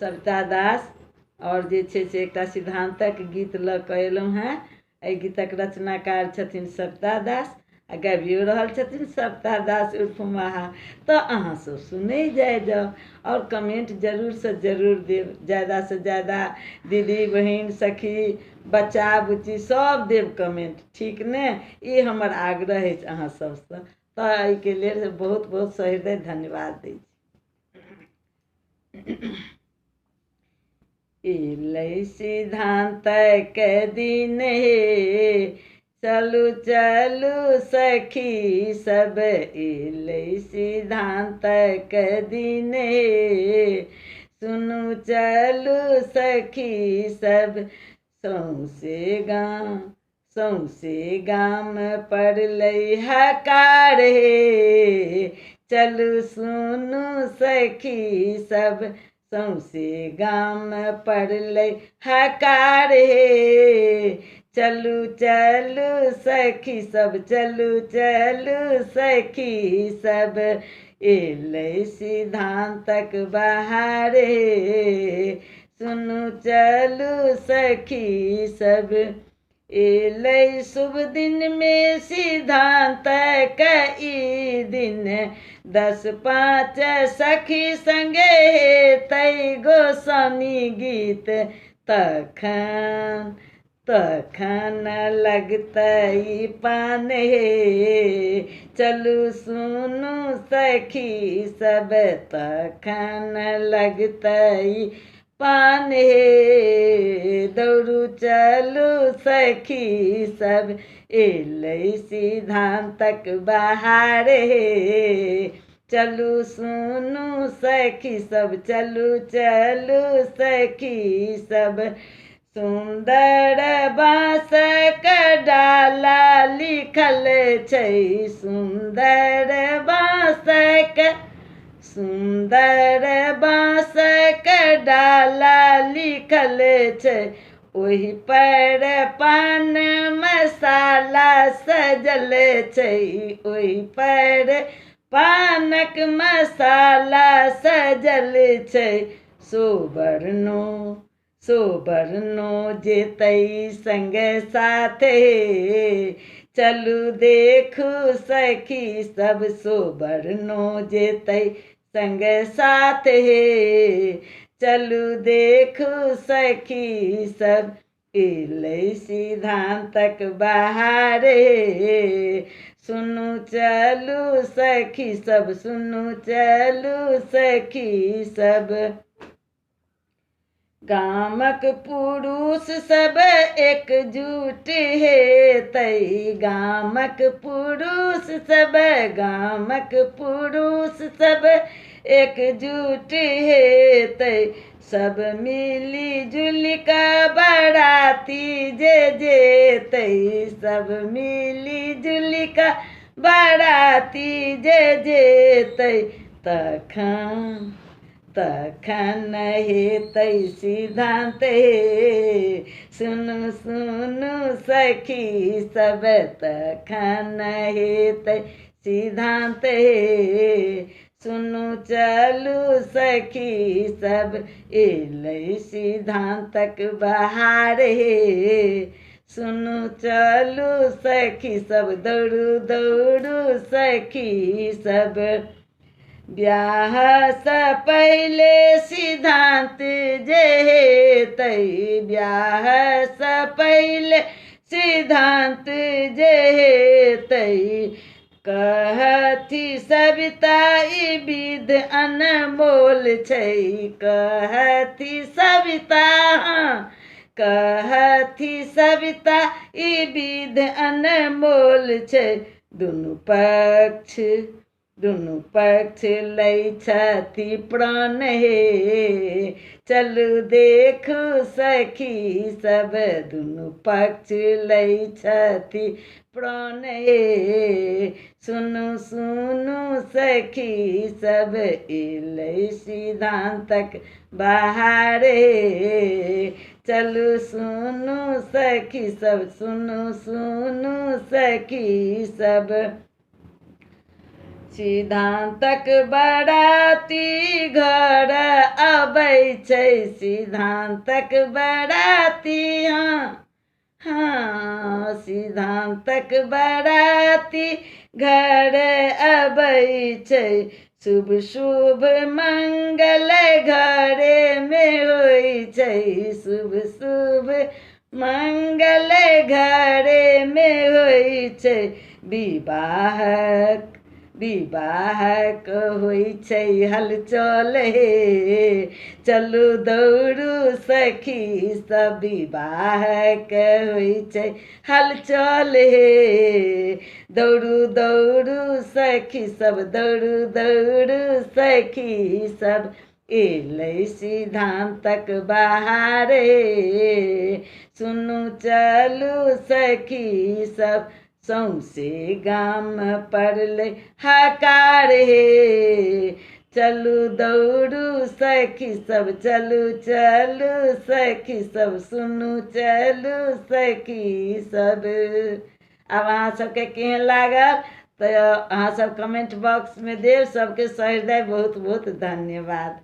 सविता दास और जे छे से एकटा सिद्धांतक गीत लऽ कऽ एलहुँ हेँ। एहि गीतक रचनाकार छथिन सविता दास आ गाबियो रहल छथिन सविता दास उर्फ महा। तऽ अहाँ सब सुनै जाओ और कमेंट जरूर से जरूर देव, ज़्यादा से ज़्यादा दीदी बहन सखी बच्चा बुच्ची सब देव कमेंट, ठीक ने। ये हमर आग्रह अछि अहाँ सबसँ। तऽ एहिके लेल बहुत बहुत सहृदय धन्यवाद दै छी। एलै सिद्धांतक दिन हे, चलू चलू सखी सब, एलै सिद्धांतक दिन हे, सुनू चलू सखी सब, सौंसे गाम पड़लै हकार हे, चलू सुनू सखी सब, सौंसे गाम पड़लै हकार हे, चलू चलू सखी सब, चलू चलू सखी सब, एलै सिद्धांतक बहार हे, सुनू चलू सखी सब, एलै शुभ दिन में सिद्धांतक ई दिन, 10-5 सखी संगे हेतै गोसाउनी गीत, तखन लगतै पान हे, चलू सुनू सखी सब, तखन लगतै पान हे, दौड़ू चलू सखी सब, एलै सिद्धांतक बहार हे, चलू सुनू सखी सब, चलू चलू सखी सब, सुंदर बाँसक डाला लिखल छै, सुंदर बाँसक डाला लिखल छै, ओहि पर पान मसाला सजल छै, ओहि पर पानक मसाला सजल छै, सोबरनो जेतै संग साथे, चलू देखू सखी सब, सोबरनो जेतै संग साथ हे, चलू देखू सखी सब, एलै सिद्धांतक बहार हे, सुनू चलू सखी सब, सुनू चलू सखी सब, गामक पुरुष सब एकजुट हेतै, गामक पुरुष सब एकजुट हेतै, सब मिली जुली कऽ बाराती जे जेतै, सब मिली जुली कऽ बाराती जे जेतै, तखन हेतै सिद्धांत हे, सुनू सुनू सखी सब, तखन हेतै सिद्धांत हे, सुनू चलू सखी सब, एलै सिद्धांतक बहार हे, सुनू चलू सखी सब, दौड़ू दौड़ू सखी सब, ब्याह से पहले सिद्धांत जे हेतै, ब्याह से पहले सिद्धांत जे हेतै, कहथी सविता ई विध अनमोल छै, कहथी सविता ई विध अनमोल छै, दुनू पक्ष लै छथि प्राण हे, चलू देखू सखी सब, दुनू पक्ष लै छथि प्राण हे, सुनू सुनू सखी सब, एलै सिद्धांतक बहार हे, चलू सुनू सखी सब, सुनू सुनू सखी सब, सिद्धांतक बराती घर अबै छै, सिद्धांतक बराती हाँ सिद्धांतक बराती घर अबै छै, शुभ शुभ मंगल घरे में होइ छै, शुभ शुभ मंगल घरे में होइ छै, विवाहक विवाहक होइ छै हलचल हे, चलू दौड़ू सखी सब विवाहक होइ छै हलचल हे, दौड़ू दौड़ू सखी सब दौड़ू दौड़ू सखी सब, एलै सिद्धांतक बहारे, सुनू चलू सखी सब, सौंसे गाम पड़लै हकार हे, चलू दौड़ू सखी सब चलू चलू सखी सब, सुनू चलू सखी सब। अब अहाँ सबके केहन लागल तो अहाँ सब कमेंट बॉक्स में देव। सबके सहृदय बहुत बहुत धन्यवाद।